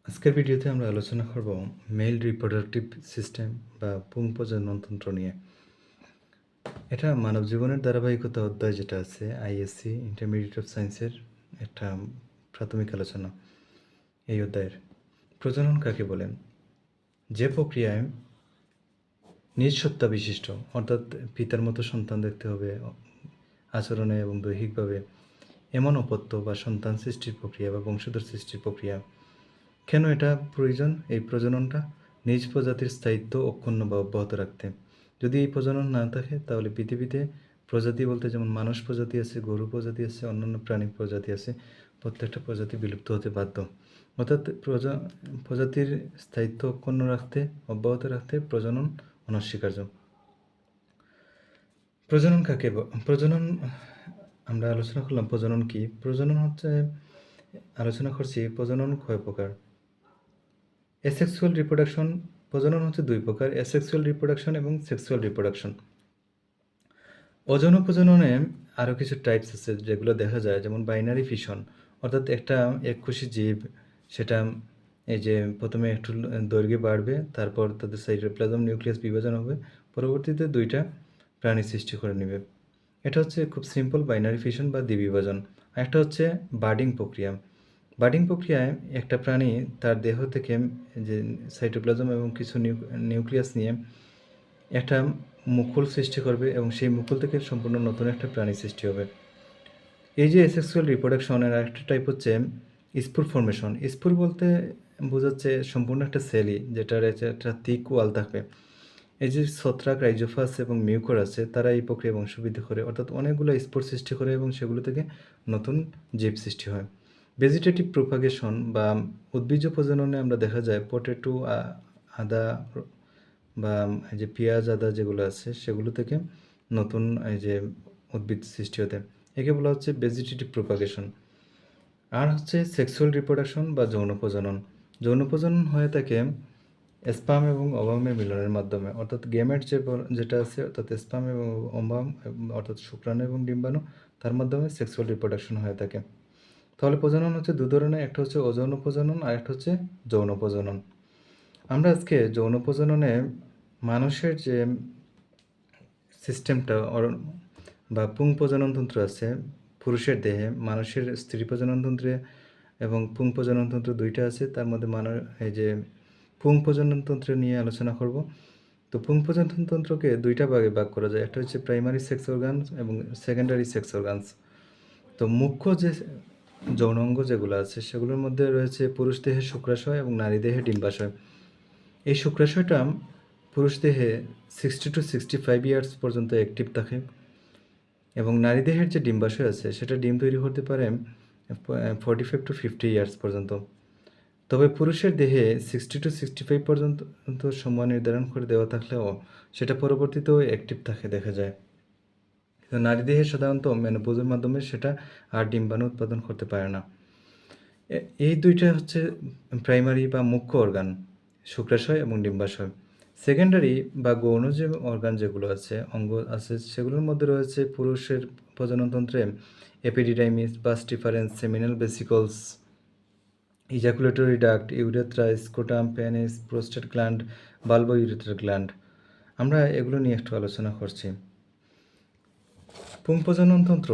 আজকের ভিডিওতে আমরা আলোচনা করব মেল রিপ্রোডাক্টিভ সিস্টেম বা পুংপ্রজননতন্ত্র নিয়ে। এটা মানব জীবনের ধারাবাহিকতা অধ্যায় যেটা আছে আইএসসি ইন্টারমিডিয়েট অফ সায়েন্সের একটা প্রাথমিক আলোচনা এই অধ্যায়ের। প্রজনন কাকে বলেন? যে প্রক্রিয়ায় নিজ সত্তা বিশিষ্ট অর্থাৎ পিতার মতো সন্তান দেখতে হবে আচরণে এবং দৈহিকভাবে এমন অপত্য বা সন্তান সৃষ্টির প্রক্রিয়া বা বংশধর সৃষ্টির প্রক্রিয়া। কেন এটা প্রয়োজন? এই প্রজননটা নিজ প্রজাতির স্থায়িত্ব অক্ষুণ্ণ বা অব্যাহত রাখতে। যদি এই প্রজনন না থাকে তাহলে পৃথিবীতে প্রজাতি বলতে যেমন মানুষ প্রজাতি আছে, গরু প্রজাতি আছে, অন্যান্য প্রাণী প্রজাতি আছে, প্রত্যেকটা প্রজাতি বিলুপ্ত হতে বাধ্য। অর্থাৎ প্রজাতির স্থায়িত্ব অক্ষুণ্ণ রাখতে, অব্যাহত রাখতে প্রজনন অনস্বীকার্য। প্রজনন প্রজনন আমরা আলোচনা করলাম প্রজনন কি? প্রজনন হচ্ছে আলোচনা করছি প্রজনন কয় প্রকার। এসেক্সুয়াল রিপ্রোডাকশন প্রজনন হচ্ছে দুই প্রকার, এসেক্সুয়াল রিপ্রোডাকশন এবং সেক্সুয়াল রিপ্রোডাকশন। অযৌন প্রজননে আরও কিছু টাইপস আছে যেগুলো দেখা যায়, যেমন বাইনারি ফিশন, অর্থাৎ একটা এককোষী জীব সেটা এই যে প্রথমে একটু দৈর্ঘ্যে বাড়বে, তারপর তাদের সাইটোপ্লাজম নিউক্লিয়াস বিভাজন হবে, পরবর্তীতে দুইটা প্রাণী সৃষ্টি করে নেবে। এটা হচ্ছে খুব সিম্পল বাইনারি ফিশন বা দ্বিবিভাজন। একটা হচ্ছে বার্ডিং প্রক্রিয়া। বার্ডিং প্রক্রিয়ায় একটা প্রাণী তার দেহ থেকে যে সাইটোপ্লাজম এবং কিছু নিউক্লিয়াস নিয়ে একটা মুকুল সৃষ্টি করবে এবং সেই মুকুল থেকে সম্পূর্ণ নতুন একটা প্রাণী সৃষ্টি হবে। এই যে এসেক্সুয়াল রিপ্রোডাকশনের আরেকটা টাইপ হচ্ছে স্পুর ফর্মেশন। স্পুর বলতে বোঝাচ্ছে সম্পূর্ণ একটা সেলই যেটার একটা থিক ওয়াল থাকবে। এই যে ছত্রাক, রাইজোফাস এবং মিউকর আছে, তারা এই প্রক্রিয়া বংশবৃদ্ধি করে, অর্থাৎ অনেকগুলো স্পোর সৃষ্টি করে এবং সেগুলো থেকে নতুন জীব সৃষ্টি হয়। ভেজিটেটিভ প্রোপাগেশন বা উদ্ভিজ্জ প্রজননে আমরা দেখা যায় পটেটো, আদা বা এই যে পেঁয়াজ, আদা যেগুলো আছে সেগুলো থেকে নতুন এই যে উদ্ভিদ সৃষ্টি হতে, একে বলা হচ্ছে ভেজিটেটিভ প্রোপাগেশন। আর হচ্ছে সেক্সুয়াল রিপ্রোডাকশন বা যৌন প্রজনন। যৌন প্রজনন হয়ে থাকে স্পার্ম এবং ওভামের মিলনের মাধ্যমে, অর্থাৎ গেমেট যেটা আছে অর্থাৎ স্পার্ম এবং ওভাম অর্থাৎ শুক্রাণু এবং ডিম্বাণু, তার মাধ্যমে সেক্সুয়াল রিপ্রোডাকশন হয়ে থাকে। তাহলে প্রজনন হচ্ছে দু ধরনের, একটা হচ্ছে অযৌন প্রজনন আর একটা হচ্ছে যৌন প্রজনন। আমরা আজকে যৌন প্রজননে মানুষের যে সিস্টেমটা বা পুং প্রজননতন্ত্র আছে পুরুষের দেহে, মানুষের স্ত্রী প্রজননতন্ত্রে এবং পুং প্রজননতন্ত্র দুইটা আছে, তার মধ্যে এই যে পুং প্রজননতন্ত্র নিয়ে আলোচনা করব। তো পুং প্রজননতন্ত্রকে দুইটা ভাগে ভাগ করা যায়, একটা হচ্ছে প্রাইমারি সেক্স অর্গানস এবং সেকেন্ডারি সেক্স অর্গানস। তো মুখ্য যে যৌনাঙ্গ যেগুলো আছে সেগুলোর মধ্যে রয়েছে পুরুষ দেহে শুক্রাশয় এবং নারী দেহে ডিম্বাশয়। এই শুক্রাশয়টা পুরুষ দেহে 60 to 65 ইয়ার্স পর্যন্ত অ্যাক্টিভ থাকে এবং নারী দেহের যে ডিম্বাশয় আছে সেটা ডিম তৈরি করতে পারে 45 to 50 ইয়ার্স পর্যন্ত। তবে পুরুষের দেহে 60 to 65 পর্যন্ত সময় নির্ধারণ করে দেওয়া থাকলেও সেটা পরবর্তীতেও অ্যাক্টিভ থাকে দেখা যায়। কিন্তু নারী দেহে সাধারণত মেনোপজের মাধ্যমে সেটা আর ডিম্বাণু উৎপাদন করতে পারে না। এই দুইটা হচ্ছে প্রাইমারি বা মুখ্য অর্গান, শুক্রাশয় এবং ডিম্বাশয়। সেকেন্ডারি বা গৌণ যে অর্গান যেগুলো আছে, অঙ্গ আছে, সেগুলোর মধ্যে রয়েছে পুরুষের প্রজননতন্ত্রে epididymis, vas deferens, seminal vesicles, ejaculatory duct, urethra, scrotum, penis, prostate gland, bulbourethral gland. আমরা এগুলো নিয়ে একটু আলোচনা করছি। পুং প্রজননতন্ত্র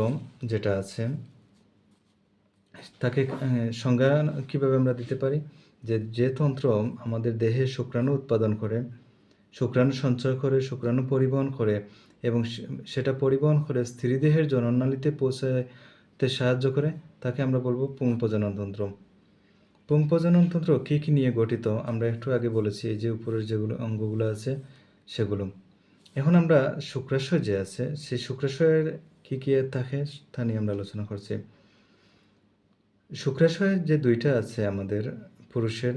যেটা আছে তাকে সংজ্ঞা কীভাবে আমরা দিতে পারি, যে তন্ত্র আমাদের দেহে শুক্রাণু উৎপাদন করে, শুক্রাণু সঞ্চয় করে, শুক্রাণু পরিবহন করে এবং সেটা পরিবহন করে স্ত্রীদেহের জননালীতে পৌঁছাতে সাহায্য করে, তাকে আমরা বলবো পুং প্রজননতন্ত্র। পুং প্রজননতন্ত্র কী কী নিয়ে গঠিত আমরা একটু আগে বলেছি, এই যে উপরের যেগুলো অঙ্গগুলো আছে সেগুলো। এখন আমরা শুক্রাশয় যে আছে সেই শুক্রাশয়ের কী কী থাকে তা নিয়ে আমরা আলোচনা করছি। শুক্রাশয় যে দুইটা আছে আমাদের পুরুষের,